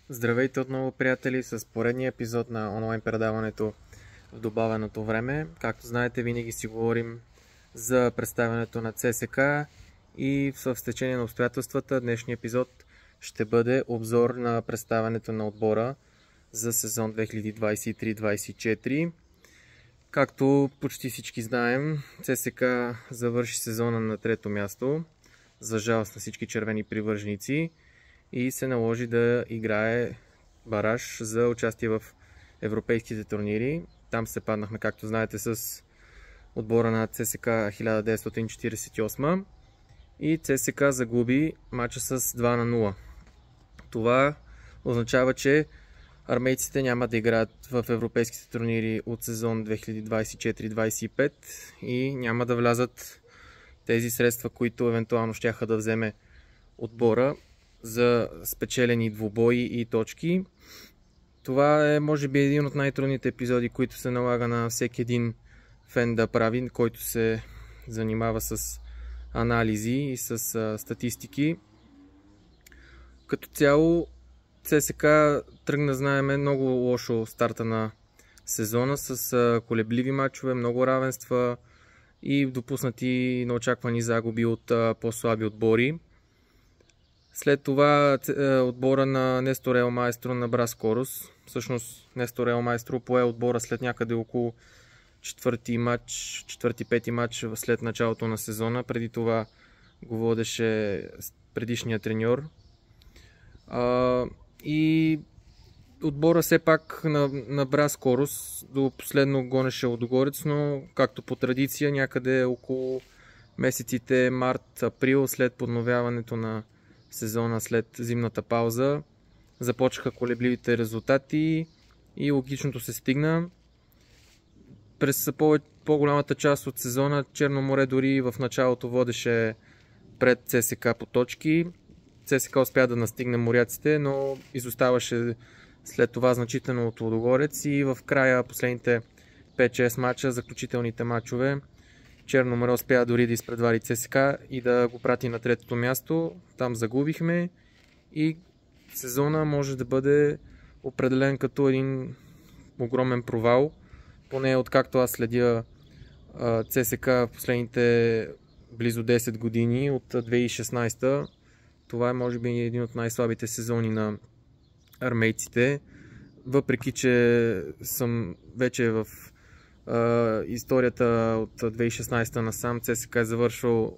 Здравейте отново, приятели, с поредния епизод на онлайн предаването в добавеното време. Както знаете, винаги си говорим за представянето на ЦСК и в стечение на обстоятелствата днешния епизод ще бъде обзор на представянето на отбора за сезон 2023-2024. Както почти всички знаем, ЦСК завърши сезона на трето място, за жалост на всички червени привърженици, и се наложи да играе бараж за участие в европейските турнири. Там се паднахме, както знаете, с отбора на ЦСК 1948 и ЦСК загуби мача с 2-0. Това означава, че армейците няма да играят в европейските турнири от сезон 2024-2025 и няма да влязат тези средства, които евентуално щяха да вземе отбора за спечелени двубои и точки. Това е, може би, един от най-трудните епизоди, които се налага на всеки един фен да прави, който се занимава с анализи и с статистики. Като цяло ЦСК тръгна, знаеме, много лошо старта на сезона с колебливи мачове, много равенства и допуснати неочаквани загуби от по-слаби отбори. След това отбора на Нестор Ел Маестро набра скорост. Всъщност Нестор Ел Маестро пое отбора след някъде около четвърти-пети матч след началото на сезона. Преди това го водеше предишния треньор. И отбора все пак набра скорост. До последно гонеше Лудогорец, но както по традиция някъде около месеците март-април, след подновяването на сезона, след зимната пауза, започнаха колебливите резултати и логичното се стигна. През по-голямата част от сезона Черно море дори в началото водеше пред ЦСК по точки. ЦСК успя да настигне моряците, но изоставаше след това значително от Лудогорец и в края последните 5-6 мача, заключителните мачове, Черно море успя дори да изпредвари ЦСКА и да го прати на третото място. Там загубихме и сезона може да бъде определен като един огромен провал. Поне откакто аз следя ЦСКА в последните близо 10 години, от 2016. Това е, може би, един от най-слабите сезони на армейците. Въпреки че съм вече в историята от 2016 насам, ЦСКА е завършил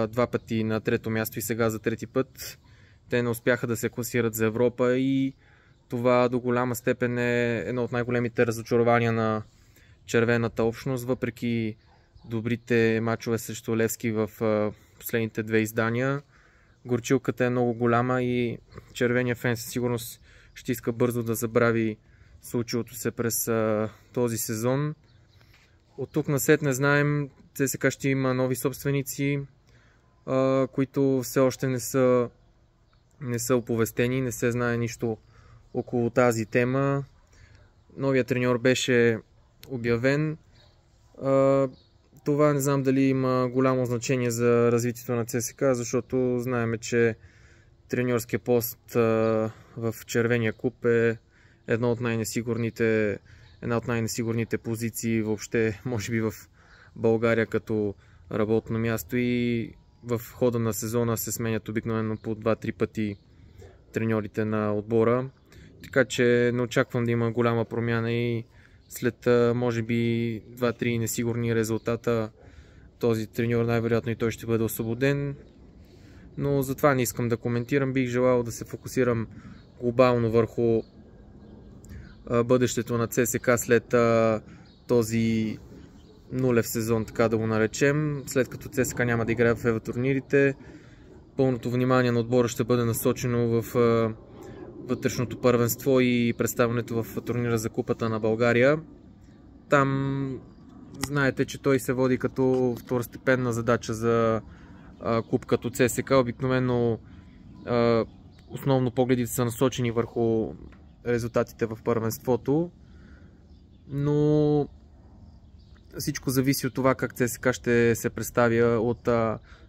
два пъти на трето място и сега за трети път. Те не успяха да се класират за Европа и това до голяма степен е едно от най-големите разочарования на червената общност, въпреки добрите мачове срещу Левски в последните две издания. Горчилката е много голяма и червения фен със сигурност ще иска бързо да забрави случилото се през този сезон. От тук насетне знаем, ЦСКА ще има нови собственици, които все още не са оповестени, не се знае нищо около тази тема. Новият треньор беше обявен. Това не знам дали има голямо значение за развитието на ЦСКА, защото знаем, че треньорския пост в червения клуб е една от най-несигурните позиции въобще, може би, в България като работно място, и в хода на сезона се сменят обикновено по 2-3 пъти треньорите на отбора. Така че не очаквам да има голяма промяна и след може би 2-3 несигурни резултата този треньор най-вероятно и той ще бъде освободен. Но затова не искам да коментирам. Бих желал да се фокусирам глобално върху бъдещето на ЦСКА след този нулев сезон, така да го наречем. След като ЦСКА няма да играе в евротурнирите, пълното внимание на отбора ще бъде насочено в вътрешното първенство и представянето в турнира за Купата на България. Там знаете, че той се води като второстепенна задача за клуб като ЦСКА. Обикновено основно погледите са насочени върху резултатите в първенството, но всичко зависи от това как ЦСКА ще се представя от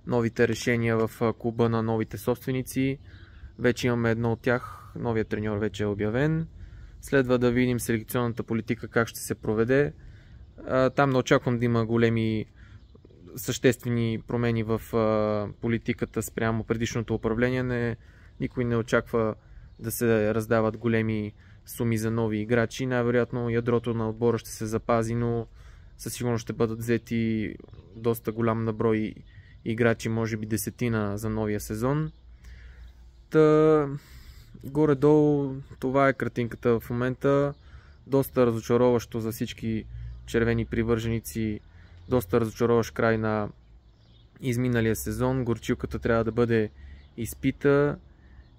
новите решения в клуба на новите собственици. Вече имаме едно от тях, новият треньор вече е обявен. Следва да видим селекционната политика как ще се проведе. Там не очаквам да има големи съществени промени в политиката спрямо предишното управление. Никой не очаква да се раздават големи суми за нови играчи. Най-вероятно ядрото на отбора ще се запази, но със сигурност ще бъдат взети доста голям наброй играчи, може би 10 за новия сезон. Горе-долу това е картинката в момента. Доста разочароващо за всички червени привърженици. Доста разочароващ край на изминалия сезон. Горчилката трябва да бъде изпита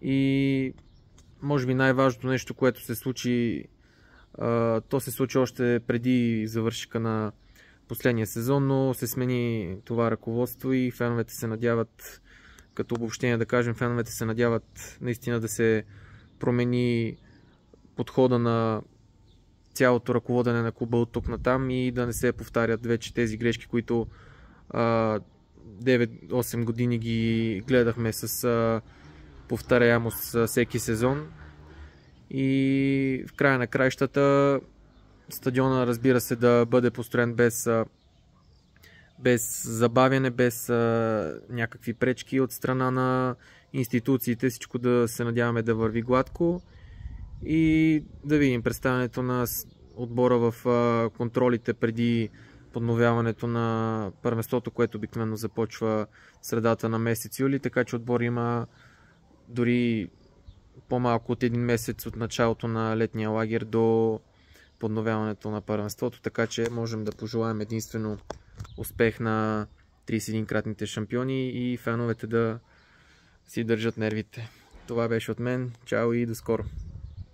и може би най-важното нещо, което се случи, то се случи още преди завършика на последния сезон, но се смени това ръководство и феновете се надяват, като обобщение да кажем, феновете се надяват наистина да се промени подхода на цялото ръководене на клуба от тук натам и да не се повтарят вече тези грешки, които 9-8 години ги гледахме с повторяемост всеки сезон. И в края на краищата стадиона, разбира се, да бъде построен без забавяне, без някакви пречки от страна на институциите, всичко да се надяваме да върви гладко и да видим представянето на отбора в контролите преди подновяването на първенството, което обикновено започва средата на месец юли, така че отбор има дори по-малко от един месец от началото на летния лагер до подновяването на първенството, така че можем да пожелаем единствено успех на 31-кратните шампиони и феновете да си държат нервите. Това беше от мен. Чао и до скоро!